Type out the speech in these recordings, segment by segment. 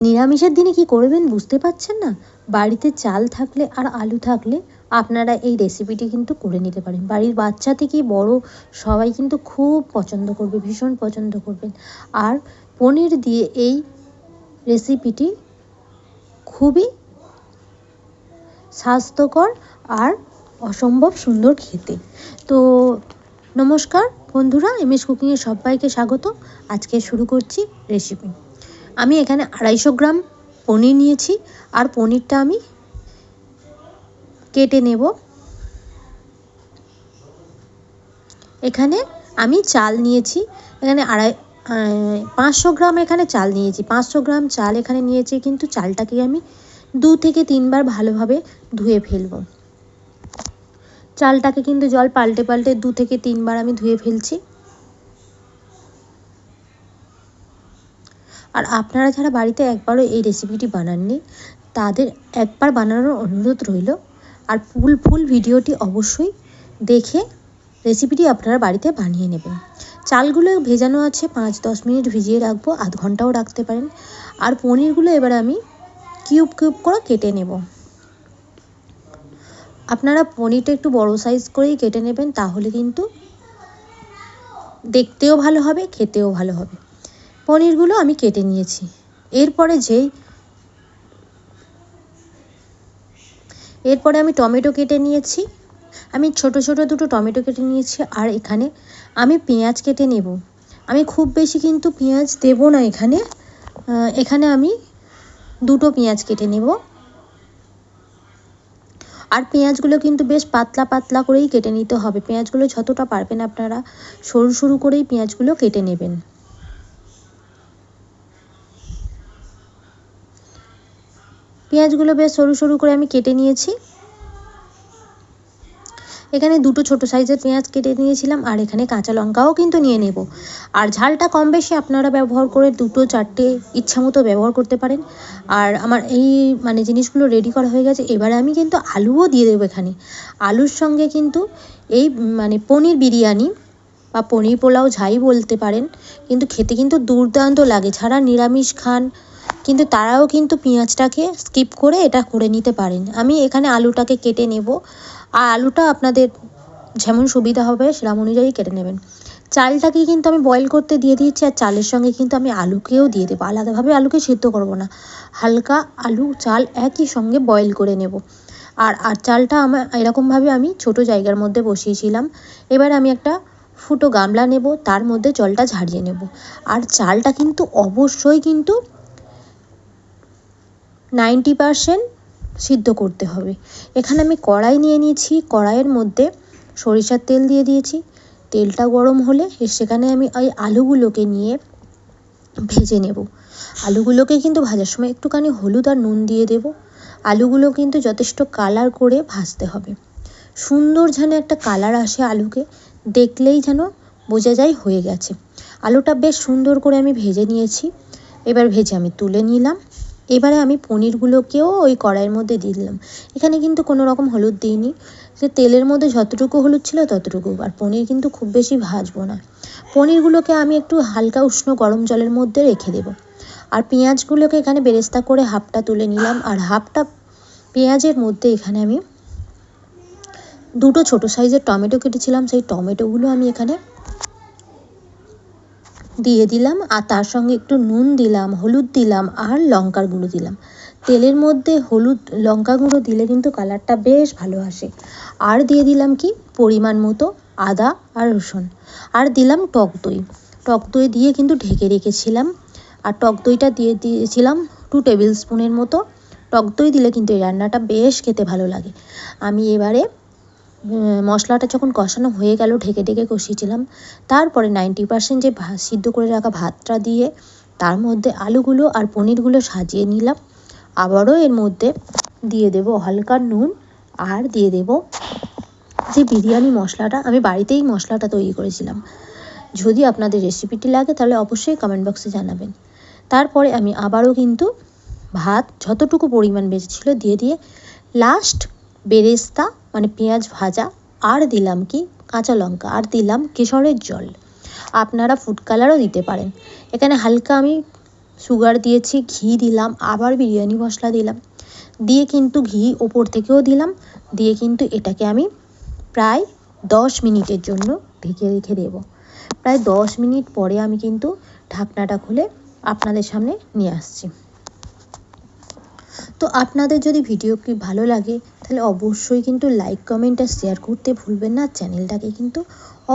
নিরামিষের দিনে কি করবেন বুঝতে পারছেন না? বাড়িতে চাল থাকলে আর আলু থাকলে আপনারা এই রেসিপিটি কিন্তু করে নিতে পারেন। বাড়ির বাচ্চা থেকে বড় সবাই কিন্তু খুব পছন্দ করবে, ভীষণ পছন্দ করবেন। আর পনির দিয়ে এই রেসিপিটি খুবই স্বাস্থ্যকর আর অসম্ভব সুন্দর খেতে। তো নমস্কার বন্ধুরা, এমএস কুকিংয়ে সবাইকে স্বাগত। আজকে শুরু করছি রেসিপি। আমি এখানে 250 গ্রাম পনির নিয়েছি আর পনিরটা আমি কেটে নেব। এখানে আমি চাল নিয়েছি, এখানে 500 গ্রাম এখানে চাল নিয়েছি। 500 গ্রাম চাল এখানে নিয়েছি, কিন্তু চালটাকে আমি 2 থেকে 3 বার ভালোভাবে ধুয়ে ফেলবো। চালটাকে কিন্তু জল পাল্টে পাল্টে 2 থেকে 3 বার আমি ধুয়ে ফেলছি। আর আপনারা যারা বাড়িতে একবারও এই রেসিপিটি বানাননি তাদের একবার বানানোর অনুরোধ রইল। আর ফুল ভিডিওটি অবশ্যই দেখে রেসিপিটি আপনারা বাড়িতে বানিয়ে নেবেন। চালগুলো ভেজানো আছে, 5-10 মিনিট ভিজিয়ে রাখবো, আধ ঘন্টাও রাখতে পারেন। আর পনিরগুলো এবার আমি কিউব কিউব করে কেটে নেব। আপনারা পনিরটা একটু বড় সাইজ করেই কেটে নেবেন, তাহলে কিন্তু দেখতেও ভালো হবে, খেতেও ভালো হবে। পনিরগুলো আমি কেটে নিয়েছি। এরপরে আমি টমেটো কেটে নিয়েছি। আমি ছোট ছোট দুটো টমেটো কেটে নিয়েছি। আর এখানে আমি পেঁয়াজ কেটে নেব। আমি খুব বেশি কিন্তু পেঁয়াজ দেব না এখানে আমি 2টো পেঁয়াজ কেটে নেব। আর পেঁয়াজগুলো কিন্তু বেশ পাতলা পাতলা করেই কেটে নিতে হবে। পেঁয়াজগুলো যতটা পারবেন আপনারা সরু সরু করেই পেঁয়াজগুলো কেটে নেবেন। পেঁয়াজগুলো বেশ সরু সরু করে আমি কেটে নিয়েছি। এখানে 2টো ছোটো সাইজের পেঁয়াজ কেটে নিয়েছিলাম। আর এখানে কাঁচা লঙ্কাও কিন্তু নিয়ে নেব। আর ঝালটা কম বেশি আপনারা ব্যবহার করে 2-4টে ইচ্ছা মতো ব্যবহার করতে পারেন। আর আমার এই জিনিসগুলো রেডি করা হয়ে গেছে। এবারে আমি কিন্তু আলুও দিয়ে দেবো এখানে। আলুর সঙ্গে কিন্তু এই পনির বিরিয়ানি বা পনির পোলাও যাই বলতে পারেন, কিন্তু খেতে কিন্তু দুর্দান্ত লাগে। যারা নিরামিষ খান কিন্তু তারাও কিন্তু পেঁয়াজটাকে স্কিপ করে এটা করে নিতে পারেন। আমি এখানে আলুটাকে কেটে নেব। আর আলুটা আপনাদের যেমন সুবিধা হবে সেরকম অনুযায়ী কেটে নেবেন। চালটাকে কিন্তু আমি বয়েল করতে দিয়ে দিয়েছি। আর চালের সঙ্গে কিন্তু আমি আলুকেও দিয়ে দেবো। আলাদাভাবে আলুকে সিদ্ধ করব না, হালকা আলু চাল একই সঙ্গে বয়েল করে নেব। আর চালটা আমার এরকমভাবে আমি ছোটো জায়গার মধ্যে বসিয়েছিলাম। এবার আমি একটা ফুটো গামলা নেব, তার মধ্যে জলটা ঝারিয়ে নেব। আর চালটা কিন্তু অবশ্যই কিন্তু 90% সিদ্ধ করতে হবে। এখানে আমি কড়াই নিয়ে নিয়েছি। কড়াইয়ের মধ্যে সরিষার তেল দিয়ে দিয়েছি। তেলটা গরম হলে সেখানে আমি ওই আলুগুলোকে নিয়ে ভেজে নেব। আলুগুলোকে কিন্তু ভাজার সময় একটুখানি হলুদ আর নুন দিয়ে দেব। আলুগুলো কিন্তু যথেষ্ট কালার করে ভাজতে হবে। সুন্দর যেন একটা কালার আসে, আলুকে দেখলেই যেন বোঝা যায় হয়ে গেছে। আলুটা বেশ সুন্দর করে আমি ভেজে নিয়েছি। এবার ভেজে আমি তুলে নিলাম। এবারে আমি পনিরগুলোকেও ওই কড়াইয়ের মধ্যে দিয়ে দিলাম। এখানে কিন্তু কোনো রকম হলুদ দিইনি, যে তেলের মধ্যে যতটুকু হলুদ ছিল ততটুকু। আর পনির কিন্তু খুব বেশি ভাজবো না। পনিরগুলোকে আমি একটু হালকা উষ্ণ গরম জলের মধ্যে রেখে দেব। আর পেঁয়াজগুলোকে এখানে বেরেস্তা করে হাফটা তুলে নিলাম। আর হাফটা পেঁয়াজের মধ্যে এখানে আমি 2টো ছোটো সাইজের টমেটো কেটেছিলাম, সেই টমেটোগুলো আমি এখানে দিয়ে দিলাম। আর তার সঙ্গে একটু নুন দিলাম, হলুদ দিলাম আর লঙ্কার গুঁড়ো দিলাম। তেলের মধ্যে হলুদ লঙ্কা গুঁড়ো দিলে কিন্তু কালারটা বেশ ভালো আসে। আর দিয়ে দিলাম কি পরিমাণ মতো আদা আর রসুন। আর দিলাম টক দই। টক দই দিয়ে কিন্তু ঢেকে রেখেছিলাম। আর টক দইটা দিয়ে দিয়েছিলাম 2 টেবিল স্পুনের মতো। টক দই দিলে কিন্তু এই রান্নাটা বেশ খেতে ভালো লাগে। আমি এবারে মশলাটা যখন কষানো হয়ে গেল, ঢেকে ঢেকে কষিয়েছিলাম, তারপরে 90% যে সিদ্ধ করে রাখা ভাতটা দিয়ে তার মধ্যে আলুগুলো আর পনিরগুলো সাজিয়ে নিলাম। আবারও এর মধ্যে দিয়ে দেব হালকা নুন। আর দিয়ে দেব যে বিরিয়ানি মশলাটা, আমি বাড়িতেই মশলাটা তৈরি করেছিলাম। যদি আপনাদের রেসিপিটি লাগে তাহলে অবশ্যই কমেন্ট বক্সে জানাবেন। তারপরে আমি আবারও কিন্তু ভাত যতটুকু পরিমাণ বেঁচেছিল দিয়ে লাস্ট বেরেস্তা পেঁয়াজ ভাজা আর দিলাম কি কাঁচা লঙ্কা আর দিলাম কেশরের জল। আপনারা ফুড কালারও দিতে পারেন। এখানে হালকা আমি সুগার দিয়েছি, ঘি দিলাম, আবার বিরিয়ানি মশলা দিলাম, দিয়ে কিন্তু ঘি ওপর থেকেও দিলাম, দিয়ে কিন্তু এটাকে আমি প্রায় 10 মিনিটের জন্য ঢেকে রেখে দেব। প্রায় 10 মিনিট পরে আমি কিন্তু ঢাকনাটা খুলে আপনাদের সামনে নিয়ে আসছি। তো আপনাদের যদি ভিডিওটি ভালো লাগে তাহলে অবশ্যই কিন্তু লাইক, কমেন্ট আর শেয়ার করতে ভুলবেন না। চ্যানেলটাকে কিন্তু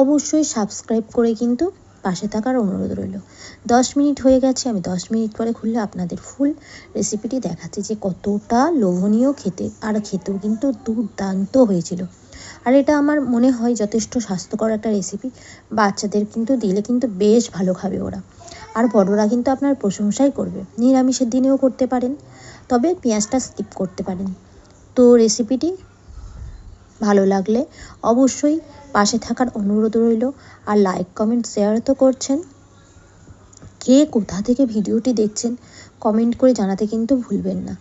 অবশ্যই সাবস্ক্রাইব করে কিন্তু পাশে থাকার অনুরোধ রইল। 10 মিনিট হয়ে গেছে, আমি 10 মিনিট পরে খুললে আপনাদের ফুল রেসিপিটি দেখাচ্ছি যে কতটা লোভনীয় খেতে, আর খেতেও কিন্তু দুর্দান্ত হয়েছিল। আর এটা আমার মনে হয় যথেষ্ট স্বাস্থ্যকর একটা রেসিপি। বাচ্চাদের কিন্তু দিলে কিন্তু বেশ ভালো খাবে ওরা, আর বড়রা কিন্তু আপনার প্রশংসাই করবে। নিরামিষের দিনেও করতে পারেন, তবে পেঁয়াজটা স্কিপ করতে পারেন। তো রেসিপিটি ভালো লাগলে অবশ্যই পাশে থাকার অনুরোধ রইল, আর লাইক, কমেন্ট, শেয়ার তো করছেন। কে কোথা থেকে ভিডিওটি দেখছেন কমেন্ট করে জানাতে কিন্তু ভুলবেন না।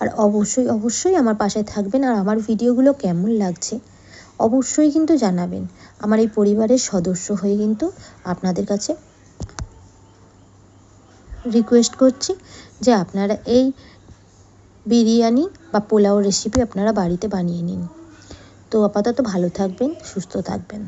আর অবশ্যই অবশ্যই আমার পাশে থাকবেন, আর আমার ভিডিওগুলো কেমন লাগছে অবশ্যই কিন্তু জানাবেন। আমার এই পরিবারের সদস্য হয়ে কিন্তু আপনাদের কাছে রিকোয়েস্ট করছি যে আপনারা এই বিরিয়ানি বা পোলাও রেসিপি আপনারা বাড়িতে বানিয়ে নিন। তো আপাতত ভালো থাকবেন, সুস্থ থাকবেন।